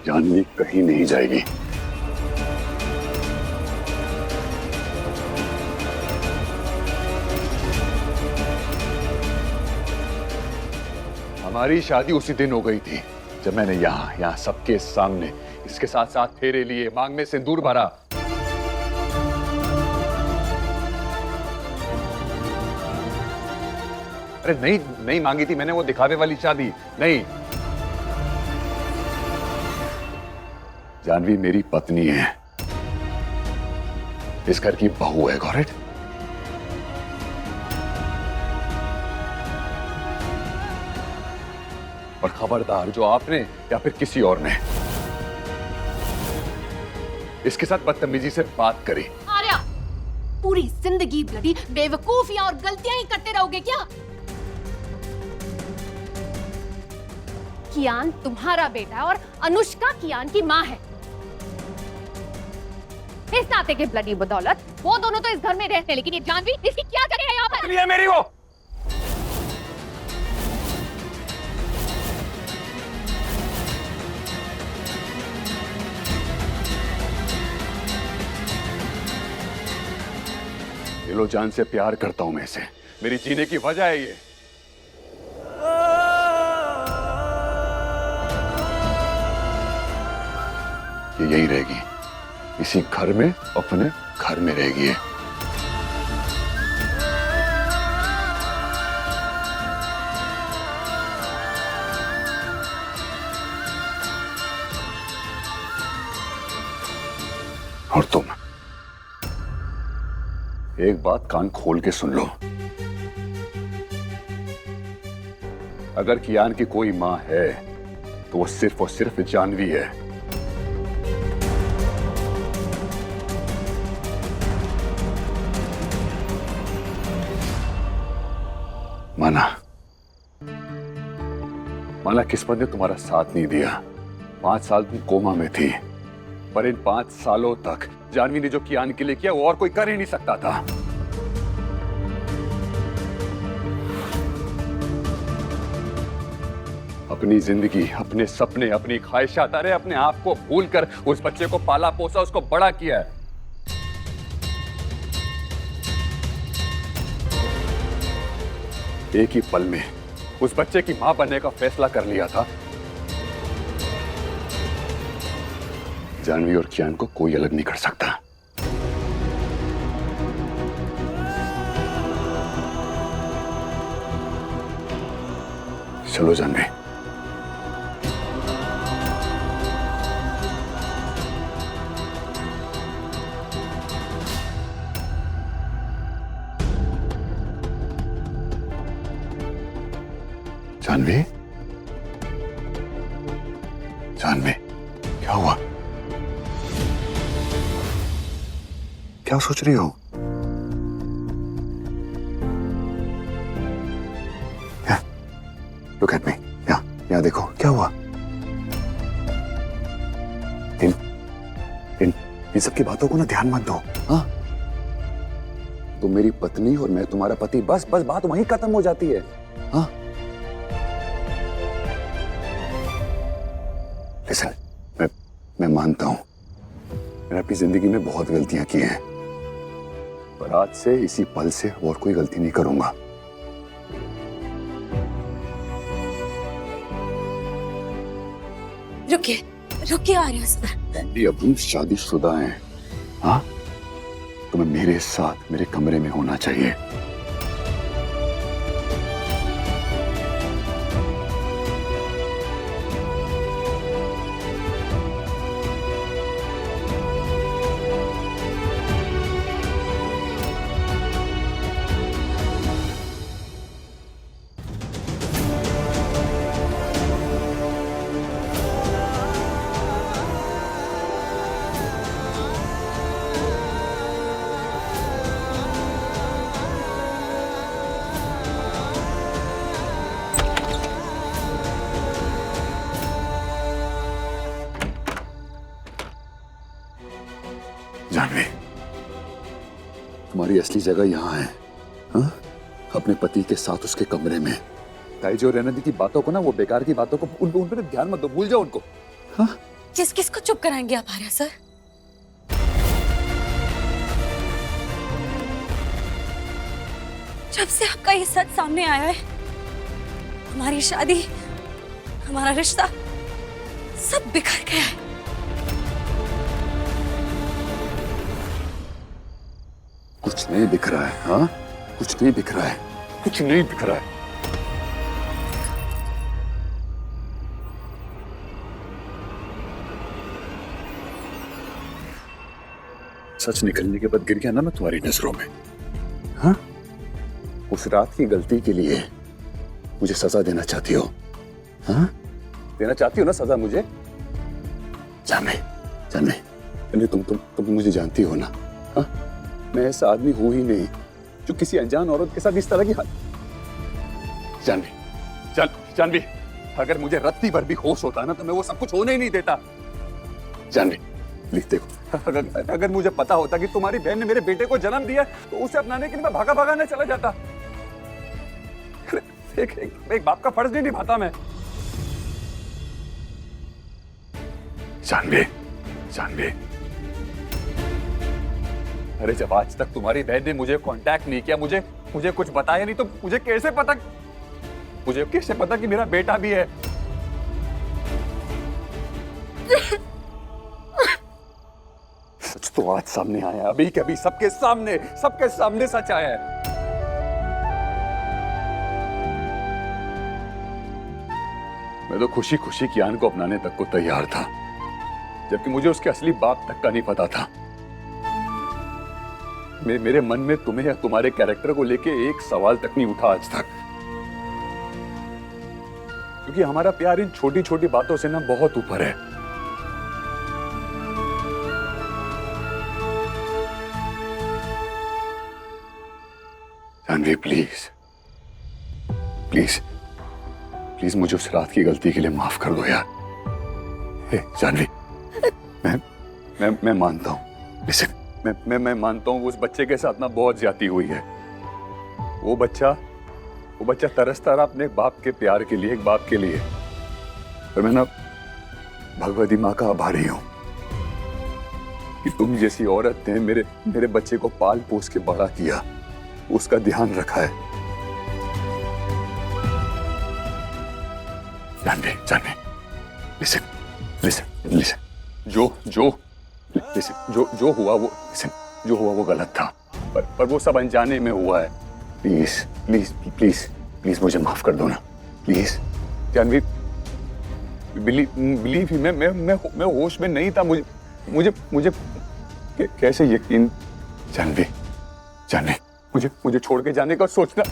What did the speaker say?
जानवी कहीं नहीं जाएगी। हमारी शादी उसी दिन हो गई थी जब मैंने यहाँ सबके सामने इसके साथ साथ फेरे लिए, मांग में सिंदूर भरा। अरे नहीं मांगी थी मैंने वो दिखावे वाली शादी, नहीं। जानवी मेरी पत्नी है, इस घर की बहू है, गॉट इट? और खबरदार जो आपने या फिर किसी और ने इसके साथ बदतमीजी से बात करी। आर्या, पूरी जिंदगी ब्लडी बेवकूफियां और गलतियां ही करते रहोगे क्या? कियान तुम्हारा बेटा और अनुष्का कियान की माँ है। इस नाते के ब्लडी बदौलत वो दोनों तो इस घर में रहते, लेकिन ये जानवी इसकी क्या करेगा यहाँ पर? है मेरी वो। दिलो जान से प्यार करता हूं मैं इसे, मेरी जीने की वजह है ये। यही रहेगी, इसी घर में, अपने घर में रहेगी ये। और तुम एक बात कान खोल के सुन लो, अगर कियान की कोई मां है तो वो सिर्फ और सिर्फ जानवी है। माना किस्मत ने तुम्हारा साथ नहीं दिया। 5 साल तुम कोमा में थी, पर इन 5 सालों तक जानवी ने जो कियान के लिए किया वो और कोई कर ही नहीं सकता था। अपनी जिंदगी, अपने सपने, अपनी ख्वाहिशात, अरे अपने आप को भूलकर उस बच्चे को पाला पोसा, उसको बड़ा किया है। एक ही पल में उस बच्चे की मां बनने का फैसला कर लिया था। जानवी और कियान को कोई अलग नहीं कर सकता। चलो जानवी। जानवी, जानवी, क्या हुआ? क्या सोच रही हो? Look at me. यहाँ देखो, क्या हुआ? इन सब की बातों को ना ध्यान मत दो। हाँ, तुम मेरी पत्नी और मैं तुम्हारा पति, बस बात वहीं खत्म हो जाती है। हाँ, लिसन, मैं मानता हूं मैंने अपनी जिंदगी में बहुत गलतियां की हैं, पर आज से, इसी पल से और कोई गलती नहीं करूंगा। रुकिए आर्या, अब तुम शादीशुदा हैं। हाँ, तुम्हें मेरे साथ मेरे कमरे में होना चाहिए। जानवी, तुम्हारी असली जगह यहाँ है। हाँ? अपने पति के साथ उसके कमरे में। ताई जो रहने दी की बातों को ना, वो बेकार की बातों को, उन पर ध्यान मत दो, भूल जाओ उनको। हाँ? किस किस को चुप कराएंगे आप आर्या सर? जब से आपका ये सच सामने आया है, हमारी शादी, हमारा रिश्ता सब बिखर गया है। कुछ नहीं बिखरा है, हाँ? कुछ नहीं बिखरा है, कुछ नहीं बिखरा है। सच निकलने के बाद गिर गया ना मैं तुम्हारी नजरों में, हाँ? उस रात की गलती के लिए मुझे सजा देना चाहती हो, हाँ? देना चाहती हो ना सजा मुझे? जानवी, जानवी, जानवी, तुम मुझे जानती हो ना, हाँ? मैं ऐसा आदमी हूं ही नहीं जो किसी अनजान औरत के साथ इस तरह की जानवी, जानवी, अगर मुझे रत्ती भर भी होश होता ना तो मैं वो सब कुछ होने ही नहीं देता। जानवी, प्लीज देखो, अगर मुझे पता होता कि तुम्हारी बहन ने मेरे बेटे को जन्म दिया तो उसे अपनाने के लिए मैं भागा भागा न चला जाता। एक बाप का फर्ज नहीं निभाता मैं। जानवी, जानवी, अरे जब आज तक तुम्हारी बहन ने मुझे कांटेक्ट नहीं किया, मुझे कुछ बताया नहीं, तो मुझे कैसे पता कि मेरा बेटा भी है? सच तो आज सामने आया, अभी के अभी सबके सामने सच आया है। मैं तो खुशी खुशी कियान को अपनाने तक को तैयार था, जबकि मुझे उसके असली बाप तक का नहीं पता था। मेरे मन में तुम्हें या तुम्हारे कैरेक्टर को लेके एक सवाल तक नहीं उठा आज तक, क्योंकि हमारा प्यार इन छोटी छोटी बातों से ना बहुत ऊपर है। जानवी, प्लीज प्लीज प्लीज मुझे उस रात की गलती के लिए माफ कर दो यार। हे जानवी, मैं मानता हूं, लिसन, मैं मानता हूं उस बच्चे के साथ ना बहुत ज्यादती हुई है। वो बच्चा तरसता रहा अपने बाप के प्यार के लिए, एक बाप के लिए। और मैं ना भगवती माँ का आभारी हूं कि तुम जैसी औरत ने मेरे बच्चे को पाल पोस के बड़ा किया, उसका ध्यान रखा है। जानवी, जानवी, लिसन, जो हुआ वो गलत था, पर वो सब अनजाने में हुआ है। प्लीज मुझे माफ कर दो ना, प्लीज। जानवी, बिलीव ही, मैं होश में नहीं था। मुझे कैसे यकीन? जानवी, मुझे छोड़ के जाने का सोचना